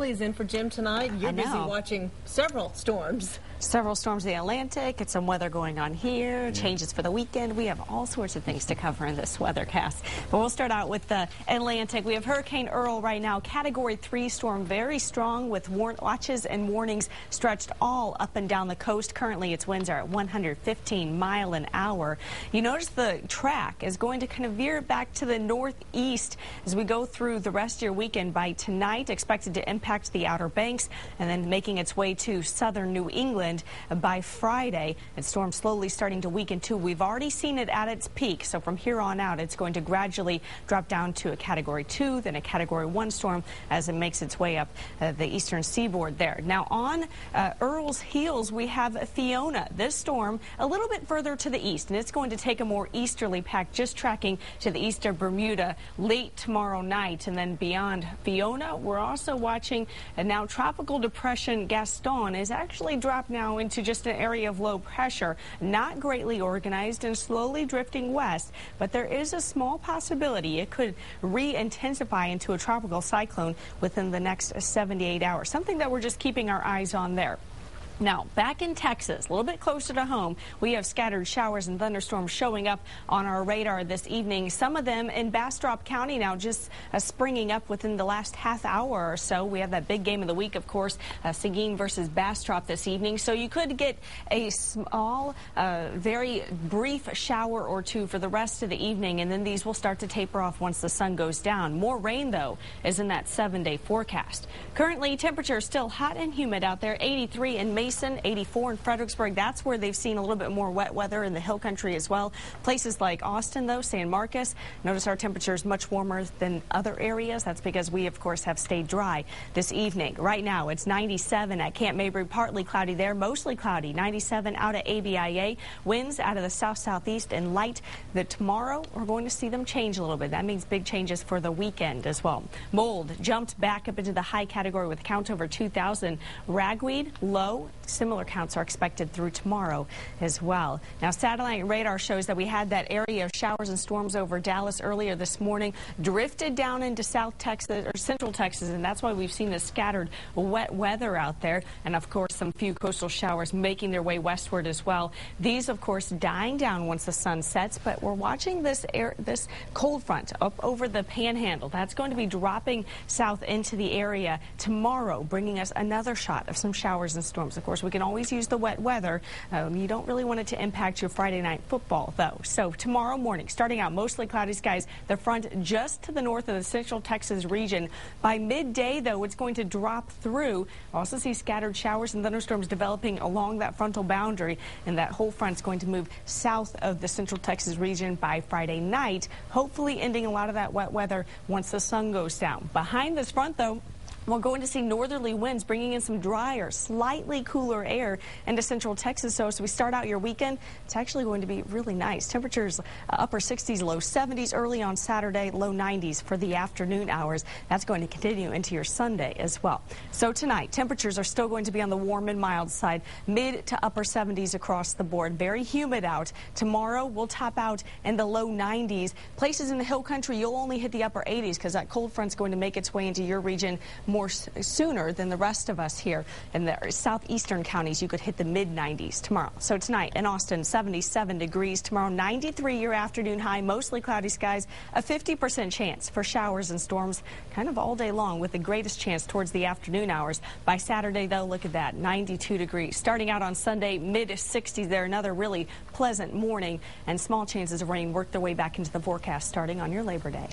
Is in for Jim tonight. You're busy watching several storms. Several storms in the Atlantic, and some weather going on here, changes for the weekend. We have all sorts of things to cover in this weathercast. But we'll start out with the Atlantic. We have Hurricane Earl right now, Category 3 storm, very strong with watches and warnings stretched all up and down the coast. Currently, its winds are at 115 miles an hour. You notice the track is going to kind of veer back to the northeast as we go through the rest of your weekend. By tonight, expected to impact the Outer Banks and then making its way to southern New England by Friday. And storm slowly starting to weaken too. We've already seen it at its peak, so from here on out it's going to gradually drop down to a Category 2, then a Category 1 storm as it makes its way up the eastern seaboard there. Now on Earl's heels we have Fiona. This storm a little bit further to the east, and it's going to take a more easterly path, just tracking to the east of Bermuda late tomorrow night. And then beyond Fiona, we're also watching now Tropical Depression Gaston is actually dropped now into just an area of low pressure, not greatly organized and slowly drifting west, but there is a small possibility it could re-intensify into a tropical cyclone within the next 78 hours, something that we're just keeping our eyes on there. Now, back in Texas, a little bit closer to home, we have scattered showers and thunderstorms showing up on our radar this evening. Some of them in Bastrop County now just springing up within the last half hour or so. We have that big game of the week, of course, Seguin versus Bastrop this evening. So you could get a small, very brief shower or two for the rest of the evening, and then these will start to taper off once the sun goes down. More rain, though, is in that 7-day forecast. Currently, temperature is still hot and humid out there, 83 in Mason, 84 in Fredericksburg. That's where they've seen a little bit more wet weather in the hill country as well. Places like Austin, though, San Marcos, notice our temperature is much warmer than other areas. That's because we, of course, have stayed dry this evening. Right now, it's 97 at Camp Mabry, partly cloudy there, mostly cloudy. 97 out at ABIA. Winds out of the south-southeast and light. That tomorrow, we're going to see them change a little bit. That means big changes for the weekend as well. Mold jumped back up into the high category with a count over 2,000. Ragweed, low. Similar counts are expected through tomorrow as well. Now, satellite radar shows that we had that area of showers and storms over Dallas earlier this morning, drifted down into South Texas or Central Texas, and that's why we've seen this scattered wet weather out there. And of course, some few coastal showers making their way westward as well. These, of course, dying down once the sun sets, but we're watching this cold front up over the Panhandle. That's going to be dropping south into the area tomorrow, bringing us another shot of some showers and storms. Of course, we can always use the wet weather. You don't really want it to impact your Friday night football, though. So tomorrow morning, starting out mostly cloudy skies, the front just to the north of the Central Texas region. By midday, though, it's going to drop through. Also see scattered showers and thunderstorms developing along that frontal boundary, and that whole front's going to move south of the Central Texas region by Friday night, hopefully ending a lot of that wet weather once the sun goes down. Behind this front, though, we're going to see northerly winds bringing in some drier, slightly cooler air into Central Texas. So as we start out your weekend, it's actually going to be really nice. Temperatures upper 60s, low 70s early on Saturday, low 90s for the afternoon hours. That's going to continue into your Sunday as well. So tonight, temperatures are still going to be on the warm and mild side, mid to upper 70s across the board. Very humid out. Tomorrow, we'll top out in the low 90s. Places in the hill country, you'll only hit the upper 80s because that cold front's going to make its way into your region more sooner than the rest of us here. In the southeastern counties, you could hit the mid-90s tomorrow. So tonight in Austin, 77 degrees. Tomorrow, 93 your afternoon high, mostly cloudy skies, a 50% chance for showers and storms kind of all day long, with the greatest chance towards the afternoon hours. By Saturday, though, look at that, 92 degrees. Starting out on Sunday, mid-60s there, another really pleasant morning, and small chances of rain work their way back into the forecast starting on your Labor Day.